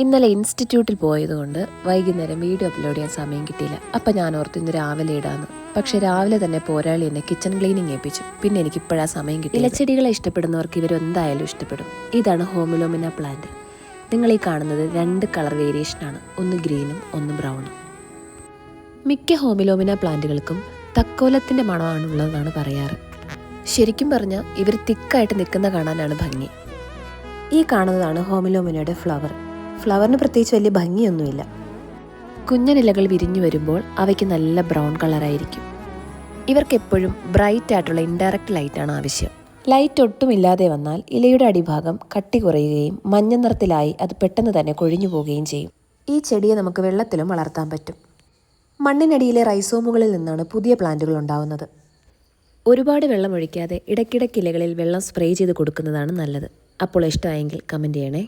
ഇന്നലെ ഇൻസ്റ്റിറ്റ്യൂട്ടിൽ പോയതുകൊണ്ട് വൈകുന്നേരം വീഡിയോ അപ്ലോഡ് ചെയ്യാൻ സമയം കിട്ടിയില്ല. അപ്പം ഞാൻ ഓർത്ത് ഇന്ന് രാവിലെ ഇടാന്ന്. പക്ഷെ രാവിലെ തന്നെ പോരാളി എന്നെ കിച്ചൺ ക്ലീനിങ് ഏൽപ്പിച്ചു. പിന്നെ എനിക്ക് ഇപ്പോഴാ സമയം കിട്ടി. ഇലച്ചെടികളെ ഇഷ്ടപ്പെടുന്നവർക്ക് ഇവരെന്തായാലും ഇഷ്ടപ്പെടും. ഇതാണ് ഹോമിലോമിന പ്ലാന്റ്. നിങ്ങൾ ഈ കാണുന്നത് 2 കളർ വേരിയേഷനാണ്, ഒന്ന് ഗ്രീനും ഒന്ന് ബ്രൗണും. മിക്ക ഹോമിലോമിന പ്ലാന്റുകൾക്കും തക്കോലത്തിൻ്റെ മണമാണുള്ളതെന്നാണ് പറയാറ്. ശരിക്കും പറഞ്ഞാൽ ഇവർ തിക്കായിട്ട് നിൽക്കുന്ന കാണാനാണ് ഭംഗി. ഈ കാണുന്നതാണ് ഹോമിലോമിനയുടെ ഫ്ലവറിന് പ്രത്യേകിച്ച് വലിയ ഭംഗിയൊന്നുമില്ല. കുഞ്ഞനിലകൾ വിരിഞ്ഞു വരുമ്പോൾ അവയ്ക്ക് നല്ല ബ്രൗൺ കളറായിരിക്കും. ഇവർക്ക് എപ്പോഴും ബ്രൈറ്റ് ആയിട്ടുള്ള ഇൻഡയറക്റ്റ് ലൈറ്റാണ് ആവശ്യം. ലൈറ്റ് ഒട്ടും ഇല്ലാതെ വന്നാൽ ഇലയുടെ അടിഭാഗം കട്ടി കുറയുകയും മഞ്ഞ നിറത്തിലായി അത് പെട്ടെന്ന് തന്നെ കൊഴിഞ്ഞു പോവുകയും ചെയ്യും. ഈ ചെടിയെ നമുക്ക് വെള്ളത്തിലും വളർത്താൻ പറ്റും. മണ്ണിനടിയിലെ റൈസോമുകളിൽ നിന്നാണ് പുതിയ പ്ലാന്റുകൾ ഉണ്ടാവുന്നത്. ഒരുപാട് വെള്ളം ഒഴിക്കാതെ ഇടയ്ക്കിടയ്ക്ക് ഇലകളിൽ വെള്ളം സ്പ്രേ ചെയ്ത് കൊടുക്കുന്നതാണ് നല്ലത്. അപ്പോൾ ഇഷ്ടമായെങ്കിൽ കമൻറ്റ് ചെയ്യണേ.